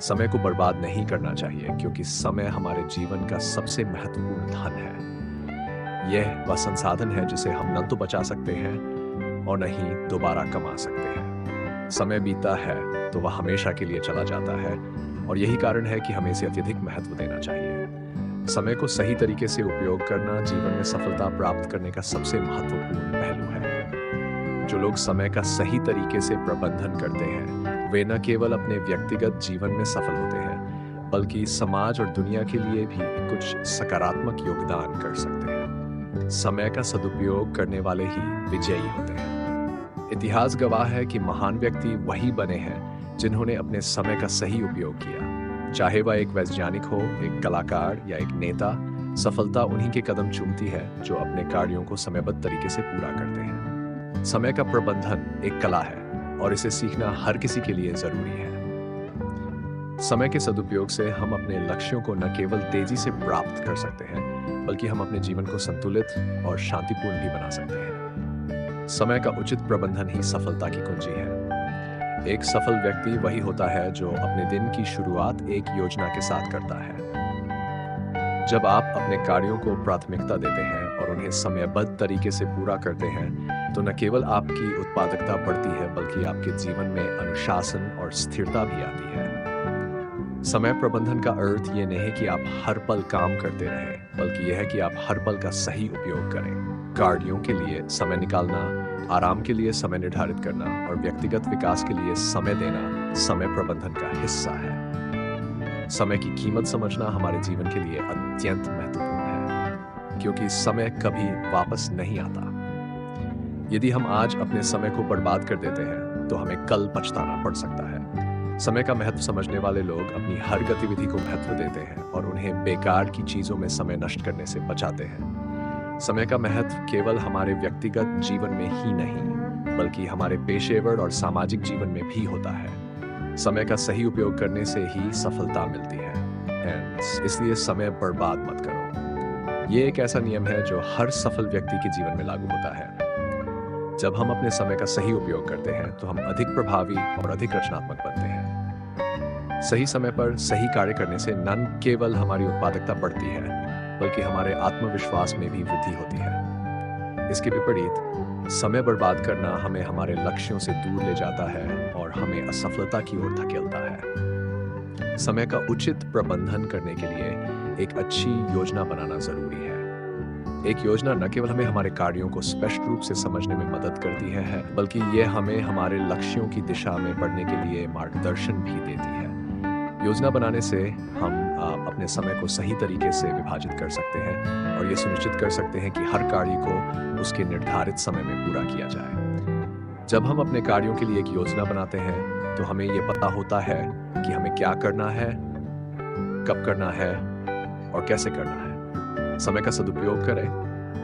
समय को बर्बाद नहीं करना चाहिए क्योंकि समय हमारे जीवन का सबसे महत्वपूर्ण धन है। यह वह संसाधन है जिसे हम न तो बचा सकते हैं और न ही दोबारा कमा सकते हैं। समय बीतता है तो वह हमेशा के लिए चला जाता है और यही कारण है कि हमें इसे अत्यधिक महत्व देना चाहिए। समय को सही तरीके से उपयोग करना जीवन में सफलता प्राप्त करने का सबसे महत्वपूर्ण पहलू है। जो लोग समय का सही तरीके से प्रबंधन करते हैं, वे न केवल अपने व्यक्तिगत जीवन में सफल होते हैं, बल्कि समाज और दुनिया के लिए भी कुछ सकारात्मक योगदान कर सकते हैं। समय का सदुपयोग करने वाले ही विजयी होते हैं। इतिहास गवाह है कि महान व्यक्ति वही बने हैं जिन्होंने अपने समय का सही उपयोग किया। चाहे वह एक वैज्ञानिक हो, एक कलाकार या एक नेता, सफलता उन्हीं के कदम चूमती है जो अपने कार्यों को समयबद्ध तरीके से पूरा करते हैं। समय का प्रबंधन एक कला है और इसे सीखना हर किसी के लिए जरूरी है। समय के सदुपयोग से हम अपने लक्ष्यों को न केवल तेजी से प्राप्त कर सकते हैं, बल्कि हम अपने जीवन को संतुलित और शांतिपूर्ण भी बना सकते हैं। समय का उचित प्रबंधन ही सफलता की कुंजी है। एक सफल व्यक्ति वही होता है जो अपने दिन की शुरुआत एक योजना के साथ करता है। जब आप अपने कार्यों को प्राथमिकता देते हैं और उन्हें समयबद्ध तरीके से पूरा करते हैं, तो न केवल आपकी उत्पादकता बढ़ती है, बल्कि आपके जीवन में अनुशासन और स्थिरता भी आती है। समय प्रबंधन का अर्थ ये नहीं कि आप हर पल काम करते रहें, बल्कि यह है कि आप हर पल का सही उपयोग करें। कार्यों के लिए समय निकालना, आराम के लिए समय निर्धारित करना और व्यक्तिगत विकास के लिए समय देना समय प्रबंधन का हिस्सा है। समय की कीमत समझना हमारे जीवन के लिए अत्यंत महत्वपूर्ण है, क्योंकि समय कभी वापस नहीं आता। यदि हम आज अपने समय को बर्बाद कर देते हैं, तो हमें कल पछताना पड़ सकता है। समय का महत्व समझने वाले लोग अपनी हर गतिविधि को महत्व देते हैं और उन्हें बेकार की चीजों में समय नष्ट करने से बचाते हैं। समय का महत्व केवल हमारे व्यक्तिगत जीवन में ही नहीं, बल्कि हमारे पेशेवर और सामाजिक जीवन में भी होता है। समय का सही उपयोग करने से ही सफलता मिलती है। इसलिए समय बर्बाद मत करो। ये एक ऐसा नियम है जो हर सफल व्यक्ति के जीवन में लागू होता है। जब हम अपने समय का सही उपयोग करते हैं, तो हम अधिक प्रभावी और अधिक रचनात्मक बनते हैं। सही समय पर सही कार्य करने से न केवल हमारी उत्पादकता बढ़ती है, बल्कि हमारे आत्मविश्वास में भी वृद्धि होती है। इसके विपरीत, समय बर्बाद करना हमें हमारे लक्ष्यों से दूर ले जाता है और हमें असफलता की ओर धकेलता है। समय का उचित प्रबंधन करने के लिए एक अच्छी योजना बनाना जरूरी है। एक योजना न केवल हमें हमारे कार्यों को स्पष्ट रूप से समझने में मदद करती है, बल्कि यह हमें हमारे लक्ष्यों की दिशा में बढ़ने के लिए मार्गदर्शन भी देती है। योजना बनाने से हम अपने समय को सही तरीके से विभाजित कर सकते हैं और ये सुनिश्चित कर सकते हैं कि हर कार्य को उसके निर्धारित समय में पूरा किया जाए। जब हम अपने कार्यों के लिए एक योजना बनाते हैं, तो हमें ये पता होता है कि हमें क्या करना है, कब करना है और कैसे करना है। समय का सदुपयोग करें,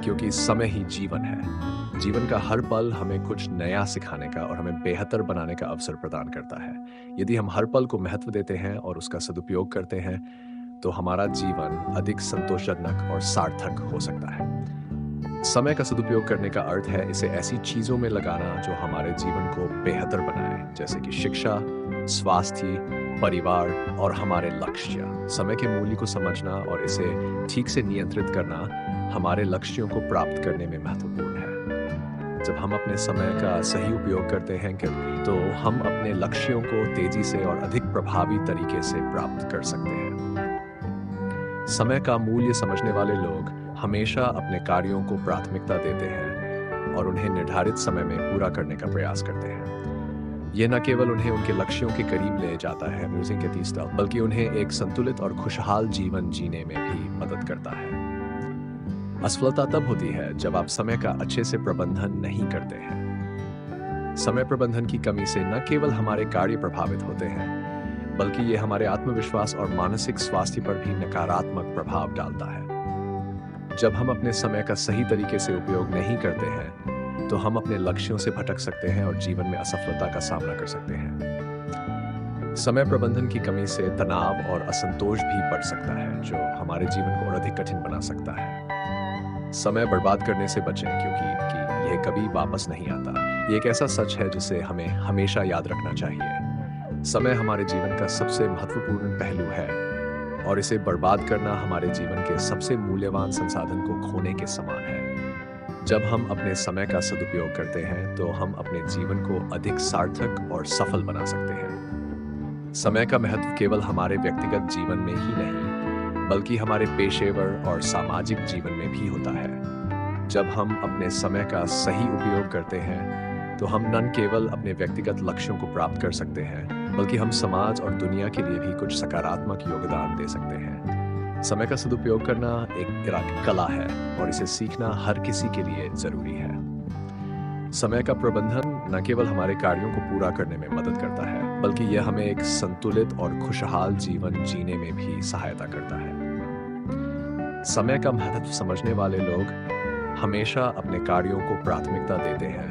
क्योंकि समय ही जीवन है। जीवन का हर पल हमें कुछ नया सिखाने का और हमें बेहतर बनाने का अवसर प्रदान करता है। यदि हम हर पल को महत्व देते हैं और उसका सदुपयोग करते हैं, तो हमारा जीवन अधिक संतोषजनक और सार्थक हो सकता है। समय का सदुपयोग करने का अर्थ है इसे ऐसी चीजों में लगाना जो हमारे जीवन को बेहतर बनाए, जैसे कि शिक्षा, स्वास्थ्य, परिवार और हमारे लक्ष्य। समय के मूल्य को समझना और इसे ठीक से नियंत्रित करना हमारे लक्ष्यों को प्राप्त करने में महत्वपूर्ण है। जब हम अपने समय का सही उपयोग करते हैं, तो हम अपने लक्ष्यों को तेजी से और अधिक प्रभावी तरीके से प्राप्त कर सकते हैं। समय का मूल्य समझने वाले लोग हमेशा अपने कार्यों को प्राथमिकता देते हैं और उन्हें निर्धारित समय में पूरा करने का प्रयास करते हैं। यह न केवल उन्हें उनके लक्ष्यों के करीब ले जाता है, बल्कि उन्हें एक संतुलित और खुशहाल जीवन जीने में भी मदद करता है। असफलता तब होती है जब आप समय का अच्छे से प्रबंधन नहीं करते हैं। समय प्रबंधन की कमी से न केवल हमारे कार्य प्रभावित होते हैं, बल्कि ये हमारे आत्मविश्वास और मानसिक स्वास्थ्य पर भी नकारात्मक प्रभाव डालता है। जब हम अपने समय का सही तरीके से उपयोग नहीं करते हैं, तो हम अपने लक्ष्यों से भटक सकते हैं और जीवन में असफलता का सामना कर सकते हैं। समय प्रबंधन की कमी से तनाव और असंतोष भी बढ़ सकता है, जो हमारे जीवन को और अधिक कठिन बना सकता है। समय बर्बाद करने से बचें, क्योंकि यह कभी वापस नहीं आता। ये एक ऐसा सच है जिसे हमें हमेशा याद रखना चाहिए। समय हमारे जीवन का सबसे महत्वपूर्ण पहलू है और इसे बर्बाद करना हमारे जीवन के सबसे मूल्यवान संसाधन को खोने के समान है। जब हम अपने समय का सदुपयोग करते हैं तो हम अपने जीवन को अधिक सार्थक और सफल बना सकते हैं। समय का महत्व केवल हमारे व्यक्तिगत जीवन में ही नहीं, बल्कि हमारे पेशेवर और सामाजिक जीवन में भी होता है। जब हम अपने समय का सही उपयोग करते हैं तो हम न केवल अपने व्यक्तिगत लक्ष्यों को प्राप्त कर सकते हैं, बल्कि हम समाज और दुनिया के लिए भी कुछ सकारात्मक योगदान दे सकते हैं। समय का सदुपयोग करना एक कला है और इसे सीखना हर किसी के लिए जरूरी है। समय का प्रबंधन न केवल हमारे कार्यों को पूरा करने में मदद करता है, बल्कि यह हमें एक संतुलित और खुशहाल जीवन जीने में भी सहायता करता है। समय का महत्व समझने वाले लोग हमेशा अपने कार्यों को प्राथमिकता देते हैं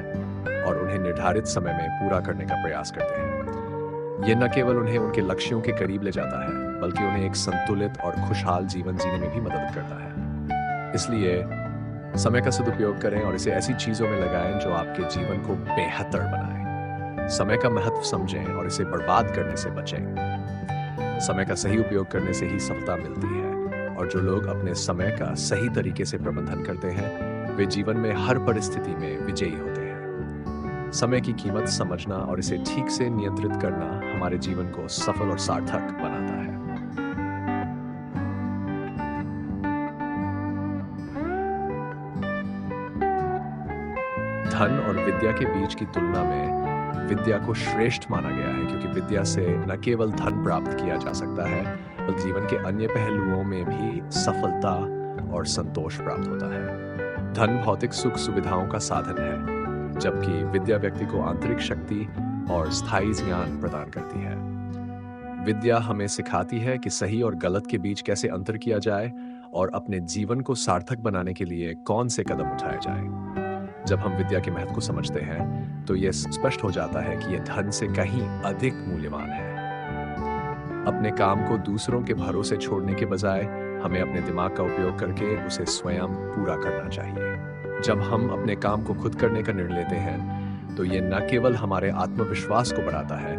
और उन्हें निर्धारित समय में पूरा करने का प्रयास करते हैं। यह न केवल उन्हें उनके लक्ष्यों के करीब ले जाता है, बल्कि उन्हें एक संतुलित और खुशहाल जीवन जीने में भी मदद करता है। इसलिए समय का सदुपयोग करें और इसे ऐसी चीजों में लगाएं जो आपके जीवन को बेहतर बनाएं। समय का महत्व समझें और इसे बर्बाद करने से बचें। समय का सही उपयोग करने से ही सफलता मिलती है और जो लोग अपने समय का सही तरीके से प्रबंधन करते हैं वे जीवन में हर परिस्थिति में विजयी होते हैं। समय की कीमत समझना और इसे ठीक से नियंत्रित करना हमारे जीवन को सफल और सार्थक बनाता है। धन और विद्या के बीच की तुलना में विद्या को श्रेष्ठ माना गया है, क्योंकि विद्या से न केवल धन प्राप्त किया जा सकता है, बल्कि जीवन के अन्य पहलुओं में भी सफलता और संतोष प्राप्त होता है। धन भौतिक सुख सुविधाओं का साधन है, जबकि विद्या व्यक्ति को आंतरिक शक्ति और स्थायी ज्ञान प्रदान करती है। विद्या हमें सिखाती है कि सही और गलत के बीच कैसे अंतर किया जाए और अपने जीवन को सार्थक बनाने के लिए कौन से कदम उठाए जाए। जब हम विद्या के महत्व को समझते हैं तो यह स्पष्ट हो जाता है कि यह धन से कहीं अधिक मूल्यवान है। अपने काम को दूसरों के भरोसे छोड़ने के बजाय हमें अपने दिमाग का उपयोग करके उसे स्वयं पूरा करना चाहिए। जब हम अपने काम को खुद करने का निर्णय लेते हैं तो ये न केवल हमारे आत्मविश्वास को बढ़ाता है,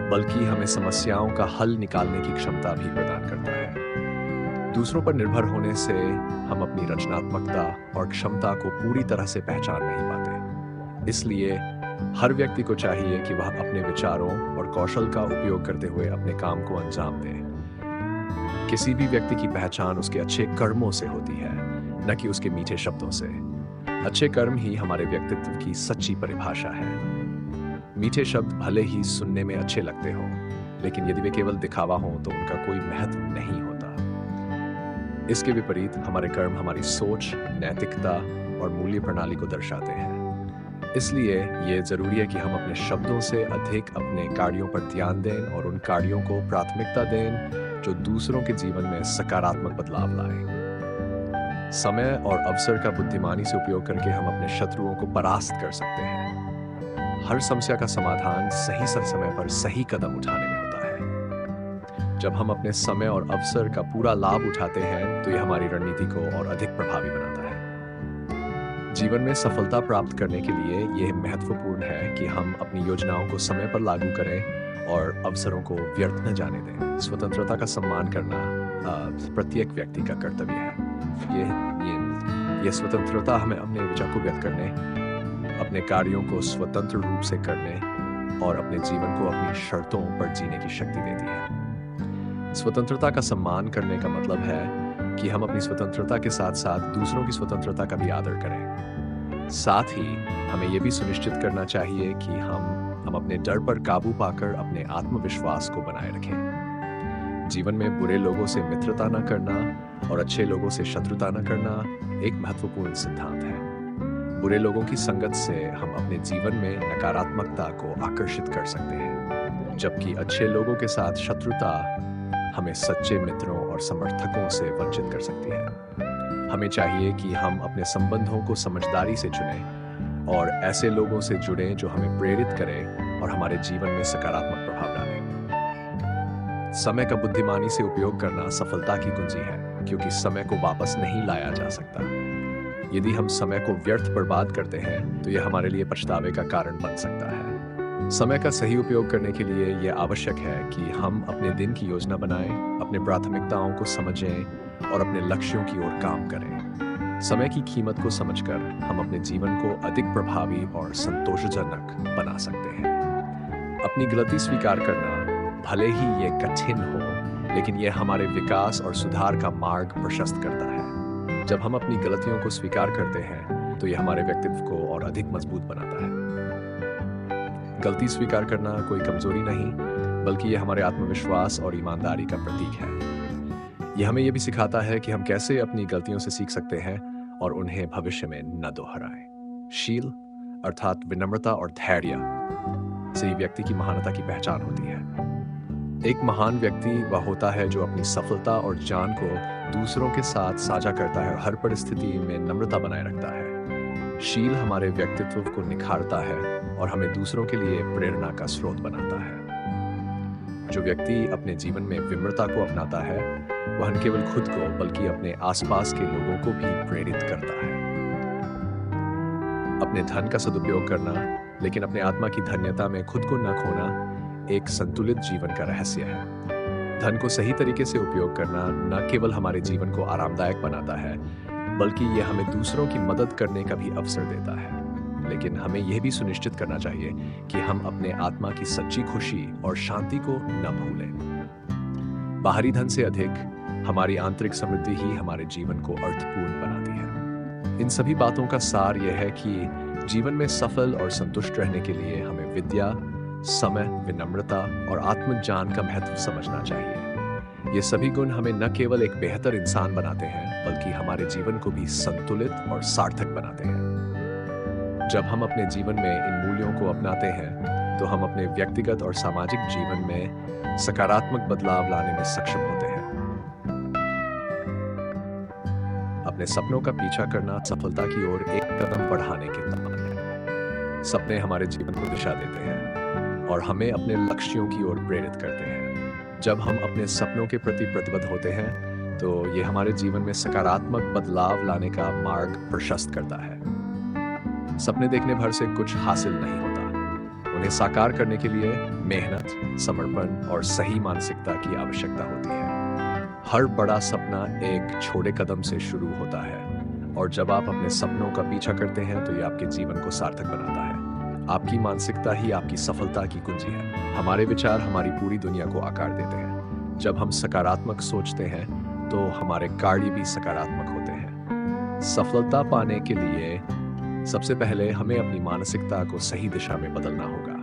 बल्कि हमें समस्याओं का हल निकालने की क्षमता भी प्रदान करता है। दूसरों पर निर्भर होने से हम अपनी रचनात्मकता और क्षमता को पूरी तरह से पहचान नहीं पाते। इसलिए हर व्यक्ति को चाहिए कि वह अपने विचारों और कौशल का उपयोग करते हुए अपने काम को अंजाम दे। किसी भी व्यक्ति की पहचान उसके अच्छे कर्मों से होती है, न कि उसके मीठे शब्दों से। अच्छे कर्म ही हमारे व्यक्तित्व की सच्ची परिभाषा है। मीठे शब्द भले ही सुनने में अच्छे लगते हों, लेकिन यदि वे केवल दिखावा हों तो उनका कोई महत्व नहीं होता। इसके विपरीत हमारे कर्म हमारी सोच, नैतिकता और मूल्य प्रणाली को दर्शाते हैं। इसलिए ये जरूरी है कि हम अपने शब्दों से अधिक अपने कार्यों पर ध्यान दें और उन कार्यों को प्राथमिकता दें जो दूसरों के जीवन में सकारात्मक बदलाव लाएं। समय और अवसर का बुद्धिमानी से उपयोग करके हम अपने शत्रुओं को परास्त कर सकते हैं। हर समस्या का समाधान सही समय पर सही कदम उठाने में होता है। जब हम अपने समय और अवसर का पूरा लाभ उठाते हैं तो यह हमारी रणनीति को और अधिक प्रभावी बनाता है। जीवन में सफलता प्राप्त करने के लिए यह महत्वपूर्ण है कि हम अपनी योजनाओं को समय पर लागू करें और अवसरों को व्यर्थ न जाने दें। स्वतंत्रता का सम्मान करना प्रत्येक व्यक्ति का कर्तव्य है। ये स्वतंत्रता हमें अपने विचार को व्यक्त करने, अपने कार्यों को स्वतंत्र रूप से करने और अपने जीवन को अपनी शर्तों पर जीने की शक्ति देती है। स्वतंत्रता का सम्मान करने का मतलब है कि हम अपनी स्वतंत्रता के साथ साथ दूसरों की स्वतंत्रता का भी आदर करें। साथ ही हमें यह भी सुनिश्चित करना चाहिए कि हम अपने डर पर काबू पाकर अपने आत्मविश्वास को बनाए रखें। जीवन में बुरे लोगों से मित्रता न करना और अच्छे लोगों से शत्रुता न करना एक महत्वपूर्ण सिद्धांत है। बुरे लोगों की संगत से हम अपने जीवन में नकारात्मकता को आकर्षित कर सकते हैं, जबकि अच्छे लोगों के साथ शत्रुता हमें सच्चे मित्रों और समर्थकों से वंचित कर सकती है। हमें चाहिए कि हम अपने संबंधों को समझदारी से चुनें और ऐसे लोगों से जुड़ें जो हमें प्रेरित करें और हमारे जीवन में सकारात्मक प्रभाव डालें। समय का बुद्धिमानी से उपयोग करना सफलता की कुंजी है, क्योंकि समय को वापस नहीं लाया जा सकता। यदि हम समय को व्यर्थ बर्बाद करते हैं तो यह हमारे लिए पछतावे का कारण बन सकता है। समय का सही उपयोग करने के लिए यह आवश्यक है कि हम अपने दिन की योजना बनाएं, अपने प्राथमिकताओं को समझें और अपने लक्ष्यों की ओर काम करें। समय की कीमत को समझकर हम अपने जीवन को अधिक प्रभावी और संतोषजनक बना सकते हैं। अपनी गलती स्वीकार करना भले ही ये कठिन हो, लेकिन यह हमारे विकास और सुधार का मार्ग प्रशस्त करता है। जब हम अपनी गलतियों को स्वीकार करते हैं, तो यह हमारे व्यक्तित्व को और अधिक मजबूत बनाता है। गलती स्वीकार करना कोई कमजोरी नहीं, बल्कि यह हमारे आत्मविश्वास और ईमानदारी का प्रतीक है। यह हमें यह भी सिखाता है कि हम कैसे अपनी गलतियों से सीख सकते हैं और उन्हें भविष्य में न दोहराएं। शील अर्थात विनम्रता और धैर्य से ही व्यक्ति की महानता की पहचान होती है। एक महान व्यक्ति वह होता है जो अपनी सफलता और ज्ञान को दूसरों के साथ साझा करता है और हर परिस्थिति में नम्रता बनाए रखता है। शील हमारे व्यक्तित्व को निखारता है और हमें दूसरों के लिए प्रेरणा का स्रोत बनाता है। जो व्यक्ति अपने जीवन में विनम्रता को अपनाता है, वह न केवल खुद को बल्कि अपने आसपास के लोगों को भी प्रेरित करता है। अपने धन का सदुपयोग करना, लेकिन अपने आत्मा की धन्यता में खुद को न खोना एक संतुलित जीवन का रहस्य है। धन को सही तरीके से उपयोग करना न केवल हमारे जीवन को आरामदायक बनाता है, बल्कि यह हमें दूसरों की मदद करने का भी अवसर देता है। लेकिन हमें यह भी सुनिश्चित करना चाहिए कि हम अपने आत्मा की सच्ची खुशी और शांति को न भूलें। बाहरी धन से अधिक हमारी आंतरिक समृद्धि ही हमारे जीवन को अर्थपूर्ण बनाती है। इन सभी बातों का सार यह है कि जीवन में सफल और संतुष्ट रहने के लिए हमें विद्या, समय, विनम्रता और आत्मज्ञान का महत्व समझना चाहिए। ये सभी गुण हमें न केवल एक बेहतर इंसान बनाते हैं, बल्कि हमारे जीवन को भी संतुलित और सार्थक बनाते हैं। जब हम अपने जीवन में इन मूल्यों को अपनाते हैं, तो हम अपने व्यक्तिगत और सामाजिक जीवन में सकारात्मक बदलाव लाने में सक्षम होते हैं। अपने सपनों का पीछा करना सफलता की ओर एक कदम बढ़ाने के समान है। सपने हमारे जीवन को दिशा देते हैं और हमें अपने लक्ष्यों की ओर प्रेरित करते हैं। जब हम अपने सपनों के प्रति प्रतिबद्ध होते हैं, तो ये हमारे जीवन में सकारात्मक बदलाव लाने का मार्ग प्रशस्त करता है। सपने देखने भर से कुछ हासिल नहीं होता। उन्हें साकार करने के लिए मेहनत, समर्पण और सही मानसिकता की आवश्यकता होती है। हर बड़ा सपना एक छोटे कदम से शुरू होता है, और जब आप अपने सपनों का पीछा करते हैं, तो ये आपके जीवन को सार्थक बनाता है। आपकी मानसिकता ही आपकी सफलता की कुंजी है। हमारे विचार हमारी पूरी दुनिया को आकार देते हैं। जब हम सकारात्मक सोचते हैं, तो हमारे कार्य भी सकारात्मक होते हैं। सफलता पाने के लिए सबसे पहले हमें अपनी मानसिकता को सही दिशा में बदलना होगा।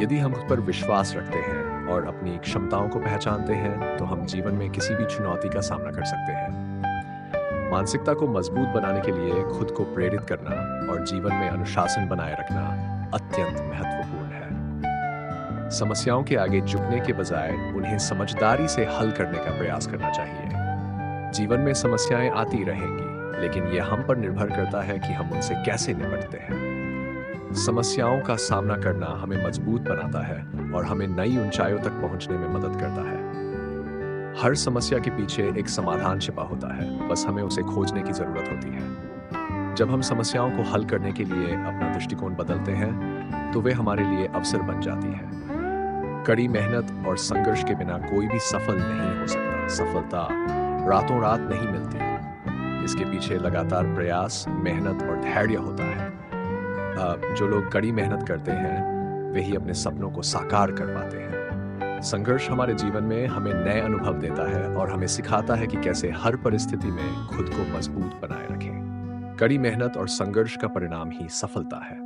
यदि हम उस पर विश्वास रखते हैं और अपनी क्षमताओं को पहचानते हैं, तो हम जीवन में किसी भी चुनौती का सामना कर सकते हैं। मानसिकता को मजबूत बनाने के लिए खुद को प्रेरित करना और जीवन में अनुशासन बनाए रखना अत्यंत महत्वपूर्ण है। समस्याओं के आगे झुकने के बजाय उन्हें समझदारी से हल करने का प्रयास करना चाहिए। जीवन में समस्याएं आती रहेंगी, लेकिन यह हम पर निर्भर करता है कि हम उनसे कैसे निपटते हैं। समस्याओं का सामना करना हमें मजबूत बनाता है और हमें नई ऊंचाइयों तक पहुंचने में मदद करता है। हर समस्या के पीछे एक समाधान छिपा होता है, बस हमें उसे खोजने की जरूरत होती है। जब हम समस्याओं को हल करने के लिए अपना दृष्टिकोण बदलते हैं, तो वे हमारे लिए अवसर बन जाती हैं। कड़ी मेहनत और संघर्ष के बिना कोई भी सफल नहीं हो सकता। सफलता रातों रात नहीं मिलती। इसके पीछे लगातार प्रयास, मेहनत और धैर्य होता है। जो लोग कड़ी मेहनत करते हैं, वे ही अपने सपनों को साकार कर पाते हैं। संघर्ष हमारे जीवन में हमें नए अनुभव देता है और हमें सिखाता है कि कैसे हर परिस्थिति में खुद को मजबूत बनाए रखें। कड़ी मेहनत और संघर्ष का परिणाम ही सफलता है,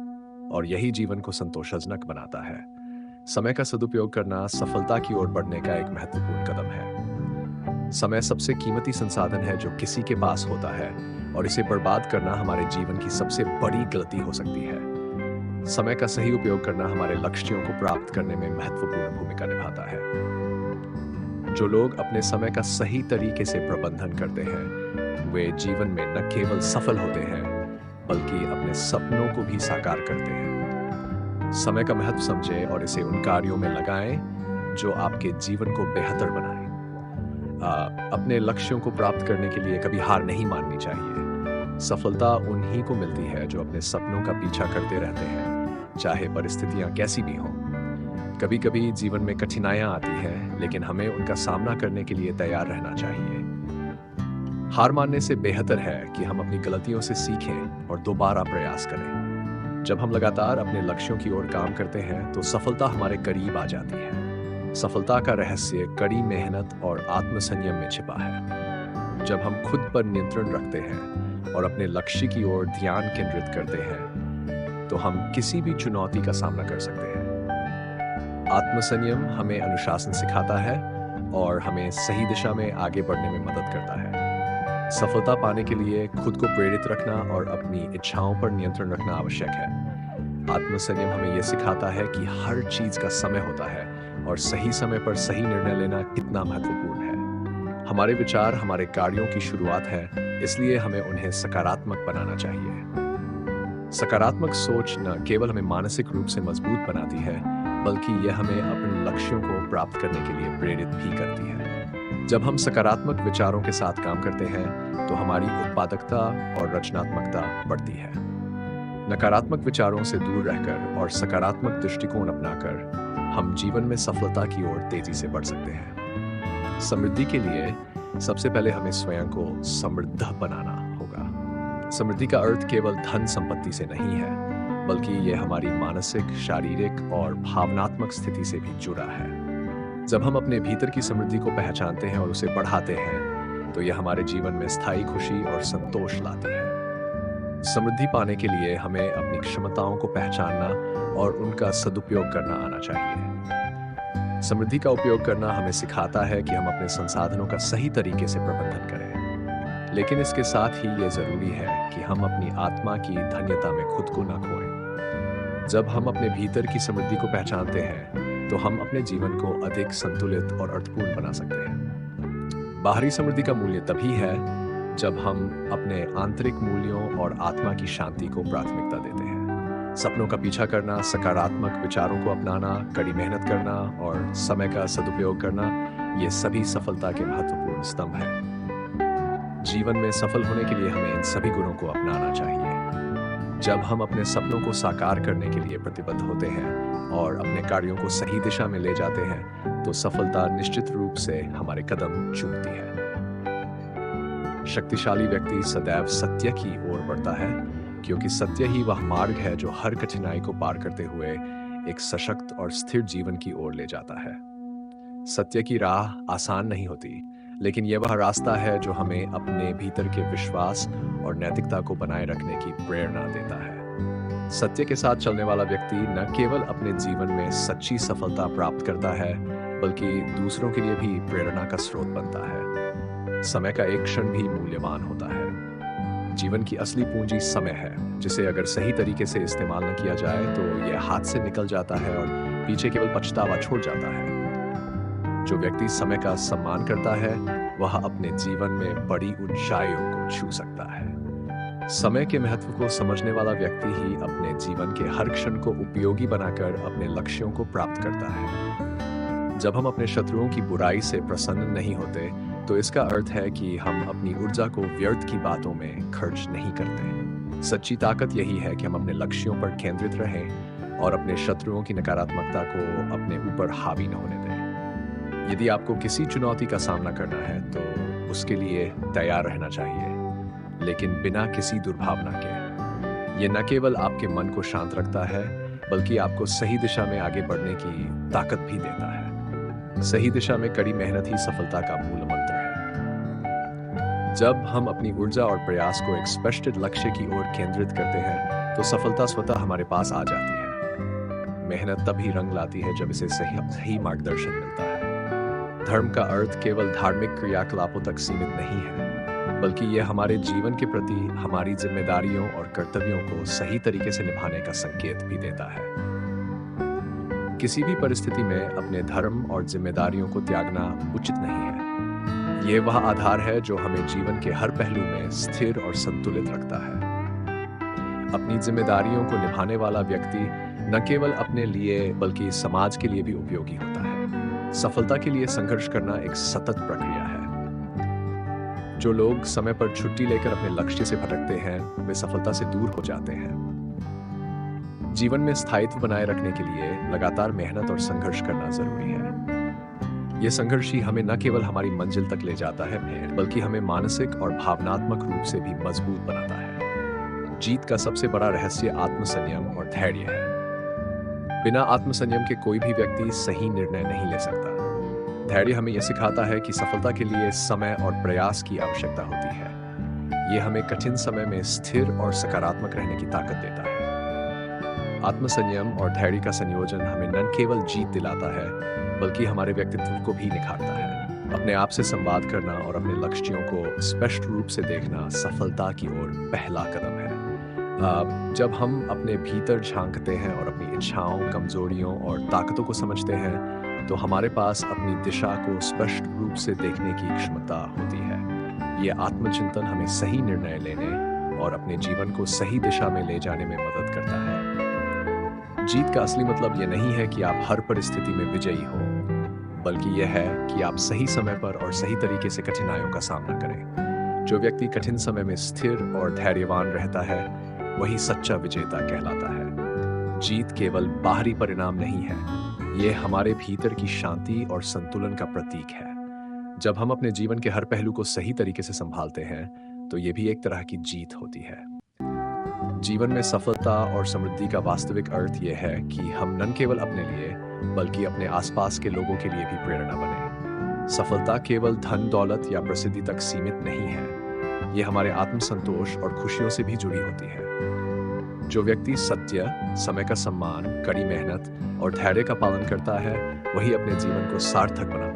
और यही जीवन को संतोषजनक बनाता है। समय का सदुपयोग करना सफलता की ओर बढ़ने का एक महत्वपूर्ण कदम है। समय सबसे कीमती संसाधन है जो किसी के पास होता है, और इसे बर्बाद करना हमारे जीवन की सबसे बड़ी गलती हो सकती है। समय का सही उपयोग करना हमारे लक्ष्यों को प्राप्त करने में महत्वपूर्ण भूमिका निभाता है। जो लोग अपने समय का सही तरीके से प्रबंधन करते हैं, वे जीवन में न केवल सफल होते हैं, बल्कि अपने सपनों को भी साकार करते हैं। समय का महत्व समझें और इसे उन कार्यों में लगाएं जो आपके जीवन को बेहतर बनाएं। अपने लक्ष्यों को प्राप्त करने के लिए कभी हार नहीं माननी चाहिए। सफलता उन्हीं को मिलती है जो अपने सपनों का पीछा करते रहते हैं चाहे परिस्थितियां कैसी भी हों। कभी कभी जीवन में कठिनाइयां आती हैं, लेकिन हमें उनका सामना करने के लिए तैयार रहना चाहिए। हार मानने से बेहतर है कि हम अपनी गलतियों से सीखें और दोबारा प्रयास करें। जब हम लगातार अपने लक्ष्यों की ओर काम करते हैं तो सफलता हमारे करीब आ जाती है। सफलता का रहस्य कड़ी मेहनत और आत्मसंयम में छिपा है। जब हम खुद पर नियंत्रण रखते हैं और अपने लक्ष्य की ओर ध्यान केंद्रित करते हैं तो हम किसी भी चुनौती का सामना कर सकते हैं। आत्मसंयम हमें अनुशासन सिखाता है और हमें सही दिशा में आगे बढ़ने में मदद करता है। सफलता पाने के लिए खुद को प्रेरित रखना और अपनी इच्छाओं पर नियंत्रण रखना आवश्यक है। आत्मसंयम हमें यह सिखाता है कि हर चीज का समय होता है और सही समय पर सही निर्णय लेना कितना महत्वपूर्ण है। हमारे विचार हमारे कार्यों की शुरुआत है, इसलिए हमें उन्हें सकारात्मक बनाना चाहिए। सकारात्मक सोच न केवल हमें मानसिक रूप से मजबूत बनाती है, बल्कि यह हमें अपने लक्ष्यों को प्राप्त करने के लिए प्रेरित भी करती है। जब हम सकारात्मक विचारों के साथ काम करते हैं तो हमारी उत्पादकता और रचनात्मकता बढ़ती है। नकारात्मक विचारों से दूर रहकर और सकारात्मक दृष्टिकोण अपनाकर हम जीवन में सफलता की ओर तेजी से बढ़ सकते हैं। समृद्धि के लिए सबसे पहले हमें स्वयं को समृद्ध बनाना होगा। समृद्धि का अर्थ केवल धन संपत्ति से नहीं है, बल्कि यह हमारी मानसिक, शारीरिक और भावनात्मक स्थिति से भी जुड़ा है। जब हम अपने भीतर की समृद्धि को पहचानते हैं और उसे बढ़ाते हैं, तो यह हमारे जीवन में स्थायी खुशी और संतोष लाती है। समृद्धि पाने के लिए हमें अपनी क्षमताओं को पहचानना और उनका सदुपयोग करना आना चाहिए। समृद्धि का उपयोग करना हमें सिखाता है कि हम अपने संसाधनों का सही तरीके से प्रबंधन करें। लेकिन इसके साथ ही ये जरूरी है कि हम अपनी आत्मा की धन्यता में खुद को न खोएं। जब हम अपने भीतर की समृद्धि को पहचानते हैं, तो हम अपने जीवन को अधिक संतुलित और अर्थपूर्ण बना सकते हैं। बाहरी समृद्धि का मूल्य तभी है जब हम अपने आंतरिक मूल्यों और आत्मा की शांति को प्राथमिकता देते हैं। सपनों का पीछा करना, सकारात्मक विचारों को अपनाना, कड़ी मेहनत करना और समय का सदुपयोग करना, ये सभी सफलता के महत्वपूर्ण स्तंभ हैं। जीवन में सफल होने के लिए हमें इन सभी गुणों को अपनाना चाहिए। जब हम अपने सपनों को साकार करने के लिए प्रतिबद्ध होते हैं और अपने कार्यों को सही दिशा में ले जाते हैं, तो सफलता निश्चित रूप से हमारे कदम चूमती है। शक्तिशाली व्यक्ति सदैव सत्य की ओर बढ़ता है, क्योंकि सत्य ही वह मार्ग है जो हर कठिनाई को पार करते हुए एक सशक्त और स्थिर जीवन की ओर ले जाता है। सत्य की राह आसान नहीं होती, लेकिन यह वह रास्ता है जो हमें अपने भीतर के विश्वास और नैतिकता को बनाए रखने की प्रेरणा देता है। सत्य के साथ चलने वाला व्यक्ति न केवल अपने जीवन में सच्ची सफलता प्राप्त करता है, बल्कि दूसरों के लिए भी प्रेरणा का स्रोत बनता है। समय का एक क्षण भी मूल्यवान होता है। जीवन की असली पूंजी समय है, जिसे अगर सही तरीके से इस्तेमाल न किया जाए तो यह हाथ से निकल जाता है और पीछे केवल पछतावा छोड़ जाता है। जो व्यक्ति समय का सम्मान करता है, वह अपने जीवन में बड़ी ऊंचाइयों को छू सकता है। समय के महत्व को समझने वाला व्यक्ति ही अपने जीवन के हर क्षण को उपयोगी बनाकर अपने लक्ष्यों को प्राप्त करता है। जब हम अपने शत्रुओं की बुराई से प्रसन्न नहीं होते, तो इसका अर्थ है कि हम अपनी ऊर्जा को व्यर्थ की बातों में खर्च नहीं करते। सच्ची ताकत यही है कि हम अपने लक्ष्यों पर केंद्रित रहें और अपने शत्रुओं की नकारात्मकता को अपने ऊपर हावी न होने दें। यदि आपको किसी चुनौती का सामना करना है, तो उसके लिए तैयार रहना चाहिए, लेकिन बिना किसी दुर्भावना के। ये न केवल आपके मन को शांत रखता है, बल्कि आपको सही दिशा में आगे बढ़ने की ताकत भी देता है। सही दिशा में कड़ी मेहनत ही सफलता का मूल मंत्र है। जब हम अपनी ऊर्जा और प्रयास को एक स्पष्ट लक्ष्य की ओर केंद्रित करते हैं, तो सफलता स्वतः हमारे पास आ जाती है। मेहनत तभी रंग लाती है जब इसे सही मार्गदर्शन मिलता है। धर्म का अर्थ केवल धार्मिक क्रियाकलापों तक सीमित नहीं है, बल्कि यह हमारे जीवन के प्रति हमारी जिम्मेदारियों और कर्तव्यों को सही तरीके से निभाने का संकेत भी देता है। किसी भी परिस्थिति में अपने धर्म और जिम्मेदारियों को त्यागना उचित नहीं है। यह वह आधार है जो हमें जीवन के हर पहलू में स्थिर और संतुलित रखता है। अपनी जिम्मेदारियों को निभाने वाला व्यक्ति न केवल अपने लिए बल्कि समाज के लिए भी उपयोगी होता है। सफलता के लिए संघर्ष करना एक सतत प्रक्रिया है। जो लोग समय पर छुट्टी लेकर अपने लक्ष्य से भटकते हैं, वे सफलता से दूर हो जाते हैं। जीवन में स्थायित्व बनाए रखने के लिए लगातार मेहनत और संघर्ष करना जरूरी है। ये संघर्ष ही हमें न केवल हमारी मंजिल तक ले जाता है, बल्कि हमें मानसिक और भावनात्मक रूप से भी मजबूत बनाता है। जीत का सबसे बड़ा रहस्य आत्मसंयम और धैर्य है। बिना आत्मसंयम के कोई भी व्यक्ति सही निर्णय नहीं ले सकता। धैर्य हमें यह सिखाता है कि सफलता के लिए समय और प्रयास की आवश्यकता होती है। ये हमें कठिन समय में स्थिर और सकारात्मक रहने की ताकत देता है। आत्मसंयम और धैर्य का संयोजन हमें न केवल जीत दिलाता है, बल्कि हमारे व्यक्तित्व को भी निखारता है। अपने आप से संवाद करना और अपने लक्ष्यों को स्पष्ट रूप से देखना सफलता की ओर पहला कदम है। जब हम अपने भीतर झांकते हैं और अपनी इच्छाओं, कमजोरियों और ताकतों को समझते हैं, तो हमारे पास अपनी दिशा को स्पष्ट रूप से देखने की क्षमता होती है। ये आत्मचिंतन हमें सही निर्णय लेने और अपने जीवन को सही दिशा में ले जाने में मदद करता है। जीत का असली मतलब ये नहीं है कि आप हर परिस्थिति में विजयी हो, बल्कि यह है कि आप सही समय पर और सही तरीके से कठिनाइयों का सामना करें। जो व्यक्ति कठिन समय में स्थिर और धैर्यवान रहता है, वही सच्चा विजेता कहलाता है। जीत केवल बाहरी परिणाम नहीं है, ये हमारे भीतर की शांति और संतुलन का प्रतीक है। जब हम अपने जीवन के हर पहलू को सही तरीके से संभालते हैं, तो ये भी एक तरह की जीत होती है। जीवन में सफलता और समृद्धि का वास्तविक अर्थ यह है कि हम न केवल अपने लिए, बल्कि अपने आसपास के लोगों के लिए भी प्रेरणा बने। सफलता केवल धन, दौलत या प्रसिद्धि तक सीमित नहीं है, ये हमारे आत्मसंतोष और खुशियों से भी जुड़ी होती है। जो व्यक्ति सत्य, समय का सम्मान, कड़ी मेहनत और धैर्य का पालन करता है, वही अपने जीवन को सार्थक बनाता है।